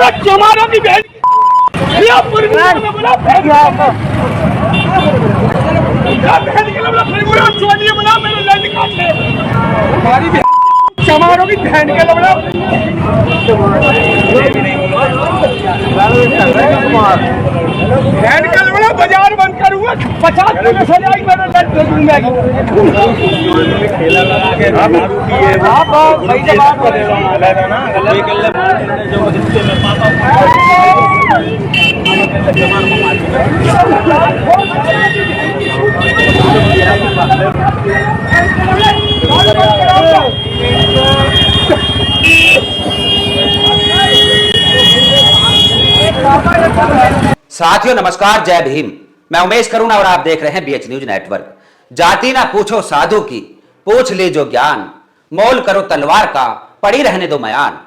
चमारों की बहन ये पूर्वी ने बोला बहन के लिए बोला फिर बोला चोरी बोला मेरे लड़ काट ले हमारी चमारों की बहन के लिए बोला बहन के लिए बोला बाजार बंद करूंगा 50 रुपए से जाएगी मेरे लड़ दे दूंगा खेला लगा के दारू पिए आप भाई से बात कर रहे हो ना ये गल्ला जो रिश्ते में पापा साथियों नमस्कार, जय भीम। मैं उमेश करुणा और आप देख रहे हैं बीएच न्यूज नेटवर्क। जाति ना पूछो साधु की, पूछ ले जो ज्ञान, मोल करो तलवार का, पड़ी रहने दो मयान।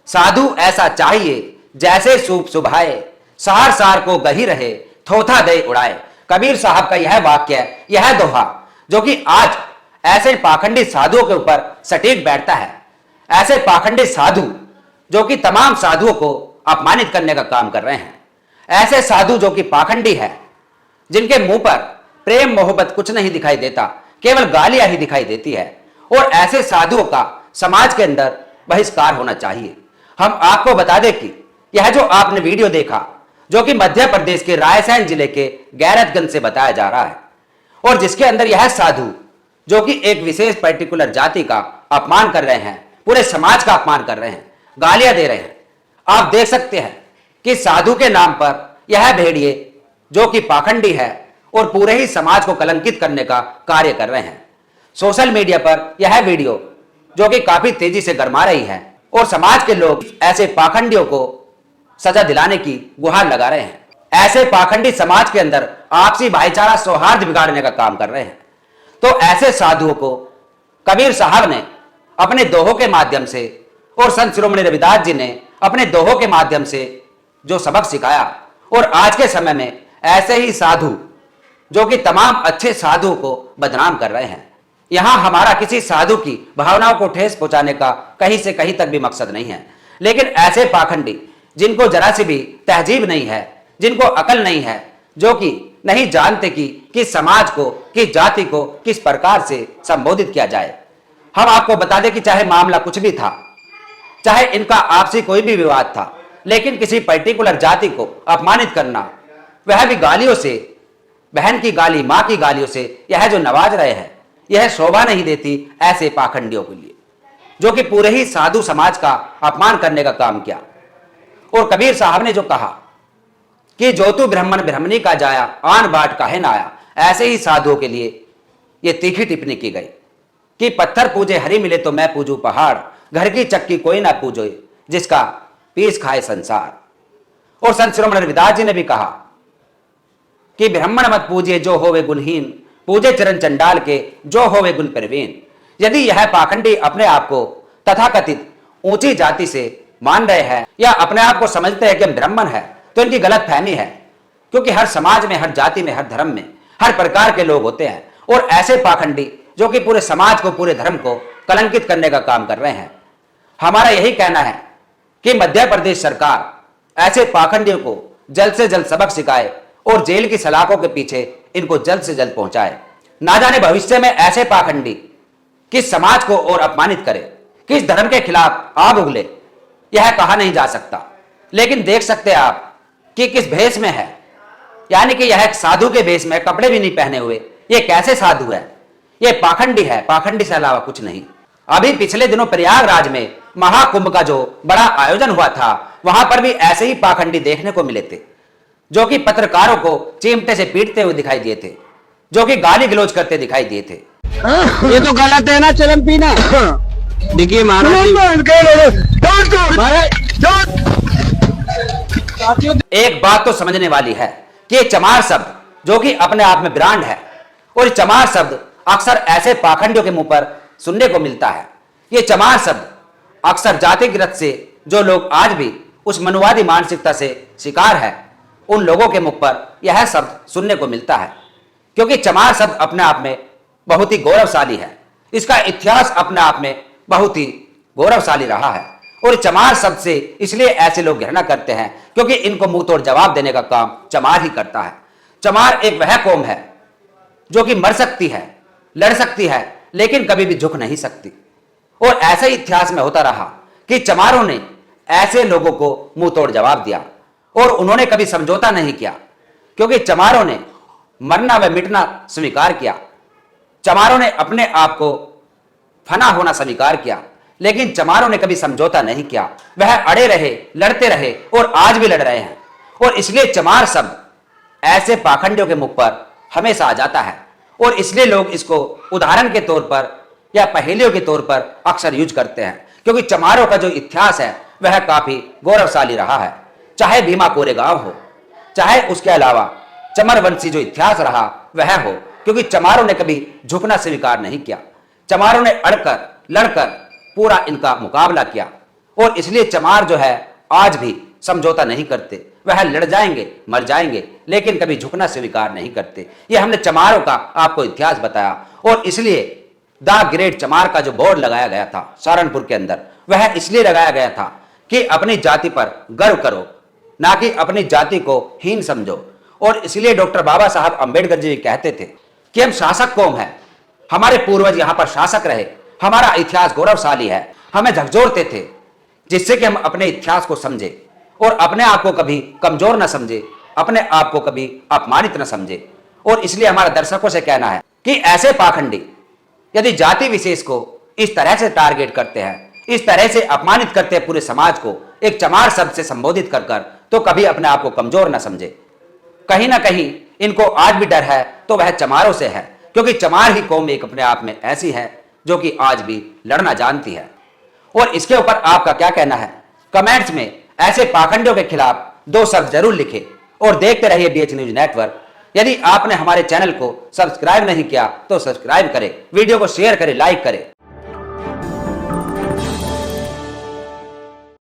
साधु ऐसा चाहिए जैसे सूप सुभाए, सार सार को गही रहे, थोथा दे उड़ाए। कबीर साहब का यह वाक्य, यह दोहा जो कि आज ऐसे पाखंडी साधुओं के ऊपर सटीक बैठता है। ऐसे पाखंडी साधु जो कि तमाम साधुओं को अपमानित करने का काम कर रहे हैं। ऐसे साधु जो कि पाखंडी है, जिनके मुंह पर प्रेम मोहब्बत कुछ नहीं दिखाई देता, केवल गालियां ही दिखाई देती है। और ऐसे साधुओं का समाज के अंदर बहिष्कार होना चाहिए। हम आपको बता दें कि यह जो आपने वीडियो देखा, जो कि मध्य प्रदेश के रायसेन जिले के गैरतगंज से बताया जा रहा है, और जिसके अंदर यह साधु जो कि एक विशेष पर्टिकुलर जाति का अपमान कर रहे हैं, पूरे समाज का अपमान कर रहे हैं, गालियां दे रहे हैं। आप देख सकते हैं कि साधु के नाम पर यह भेड़िए जो कि पाखंडी है और पूरे ही समाज को कलंकित करने का कार्य कर रहे हैं। सोशल मीडिया पर यह वीडियो जो कि काफी तेजी से गरमा रही है और समाज के लोग ऐसे पाखंडियों को सजा दिलाने की गुहार लगा रहे हैं। ऐसे पाखंडी समाज के अंदर आपसी भाईचारा सौहार्द बिगाड़ने का काम कर रहे हैं। तो ऐसे साधुओं को कबीर साहब ने अपने दोहों के माध्यम से और संत शिरोमणि रविदास जी ने अपने दोहों के माध्यम से जो सबक सिखाया, और आज के समय में ऐसे ही साधु जो कि तमाम अच्छे साधुओं को बदनाम कर रहे हैं। यहां हमारा किसी साधु की भावनाओं को ठेस पहुंचाने का कहीं से कहीं तक भी मकसद नहीं है, लेकिन ऐसे पाखंडी जिनको जरा सी भी तहजीब नहीं है, जिनको अकल नहीं है, जो कि नहीं जानते कि समाज को, कि जाति को किस प्रकार से संबोधित किया जाए। हम आपको बता दें कि चाहे मामला कुछ भी था, चाहे इनका आपसी कोई भी विवाद था, लेकिन किसी पर्टिकुलर जाति को अपमानित करना, वह भी गालियों से, बहन की गाली, मां की गालियों से, यह जो नवाज रहे हैं, यह शोभा नहीं देती ऐसे पाखंडियों के लिए, जो कि पूरे ही साधु समाज का अपमान करने का काम किया। और कबीर साहब ने जो कहा कि जो तू ब्राह्मण ब्राह्मणी का जाया, आन बाट काहे न आया, ऐसे ही साधुओं के लिए यह तीखी टिप्पणी की गई कि पत्थर पूजे हरि मिले तो मैं पूजू पहाड़, घर की चक्की कोई ना पूजो जिसका पीस खाए संसार। और संत शिरोमणि रविदास जी ने भी कहा कि ब्राह्मण मत पूजिए जो होवे गुणहीन, पूजे चरण चंडाल के जो होवे गुण प्रवीण। यदि यह पाखंडी अपने आप को तथाकथित ऊंची जाति से मान रहे हैं या अपने आप को समझते हैं कि हम ब्राह्मण है, तो इनकी गलत फहमी है, क्योंकि हर समाज में, हर जाति में, हर धर्म में हर प्रकार के लोग होते हैं। और ऐसे पाखंडी जो कि पूरे समाज को, पूरे धर्म को कलंकित करने का काम कर रहे हैं। हमारा यही कहना है कि मध्य प्रदेश सरकार ऐसे पाखंडियों को जल्द से जल्द सबक सिखाए और जेल की सलाखों के पीछे इनको जल्द से जल्द पहुंचाए। ना जाने भविष्य में ऐसे पाखंडी किस समाज को और अपमानित करे, किस धर्म के खिलाफ आग उगले, यह कहा नहीं जा सकता। लेकिन देख सकते हैं आप कि किस भेष में है, यानी कि यह एक साधु के भेष में, कपड़े भी नहीं पहने हुए। यह कैसे साधु है? यह पाखंडी है, पाखंडी से अलावा कुछ नहीं। अभी पिछले दिनों प्रयागराज में महाकुंभ का जो बड़ा आयोजन हुआ था, वहां पर भी ऐसे ही पाखंडी देखने को मिले थे, जो कि पत्रकारों को चिमटे से पीटते हुए दिखाई दिए थे, जो कि गाली गलौज करते दिखाई दिए थे। ये तो गलत है ना चरम पीना। देखिए एक बात तो समझने वाली है कि चमार शब्द जो कि अपने आप में ब्रांड है, और चमार शब्द अक्सर ऐसे पाखंडियों के मुंह पर सुनने को मिलता है। ये चमार शब्द अक्सर जातिगत से जो लोग आज भी उस मनुवादी मानसिकता से शिकार है, उन लोगों के मुख पर यह शब्द सुनने को मिलता है, क्योंकि चमार शब्द अपने आप में बहुत ही गौरवशाली है। इसका इतिहास अपने आप में बहुत ही गौरवशाली रहा है और चमार शब्द से इसलिए ऐसे लोग घृणा करते हैं क्योंकि इनको मुंह तोड़ जवाब देने का काम चमार ही करता है। चमार एक वह कौम है जो कि मर सकती है, लड़ सकती है, लेकिन कभी भी झुक नहीं सकती। और ऐसा ही इतिहास में होता रहा कि चमारों ने ऐसे लोगों को मुंह तोड़ जवाब दिया और उन्होंने कभी समझौता नहीं किया, क्योंकि चमारों ने मरना व मिटना स्वीकार किया। चमारों ने अपने आप को फना होना स्वीकार किया, लेकिन चमारों ने कभी समझौता नहीं किया। वह अड़े रहे, लड़ते रहे और आज भी लड़ रहे हैं। और इसलिए चमार शब्द ऐसे पाखंडियों के मुख पर हमेशा आ जाता है और इसलिए लोग इसको उदाहरण के तौर पर या पहेलियों के तौर पर अक्सर यूज करते हैं, क्योंकि चमारों का जो इतिहास है वह काफी गौरवशाली रहा है। चाहे भीमा कोरेगांव हो, चाहे उसके अलावा चमरवंशी जो इतिहास रहा वह हो, क्योंकि चमारों ने कभी झुकना स्वीकार नहीं किया। चमारों ने अड़कर लड़कर पूरा इनका मुकाबला किया और इसलिए चमार जो है आज भी समझौता नहीं करते। वह लड़ जाएंगे, मर जाएंगे, लेकिन कभी झुकना स्वीकार नहीं करते। यह हमने चमारों का आपको इतिहास बताया। और इसलिए द ग्रेट चमार का जो बोर्ड लगाया गया था सहारनपुर के अंदर, वह इसलिए लगाया गया था कि अपनी जाति पर गर्व करो, ना कि अपनी जाति को हीन समझो। और इसलिए डॉक्टर बाबा साहब अंबेडकर जी कहते थे कि हम शासक कौम है, हमारे पूर्वज यहां पर शासक रहे, हमारा इतिहास गौरवशाली है। हमें झकझोरते थे जिससे कि हम अपने इतिहास को समझे और अपने आप को कभी कमजोर न समझे, अपने आप को कभी अपमानित न समझे। और इसलिए हमारा दर्शकों से कहना है कि ऐसे पाखंडी यदि जाति विशेष को इस तरह से टारगेट करते हैं, इस तरह से अपमानित करते हैं पूरे समाज को एक चमार शब्द से संबोधित कर कर, तो कभी अपने आप को कमजोर न समझे। कहीं ना कहीं इनको आज भी डर है तो वह चमारों से है, क्योंकि चमार ही कौम एक अपने आप में ऐसी है जो कि आज भी लड़ना जानती है। और इसके ऊपर आपका क्या कहना है? कमेंट्स में ऐसे पाखंडियों के खिलाफ 2 शब्द जरूर लिखें और देखते रहिए बीएच न्यूज नेटवर्क। यदि आपने हमारे चैनल को सब्सक्राइब नहीं किया तो सब्सक्राइब करें, वीडियो को शेयर करें, लाइक करें।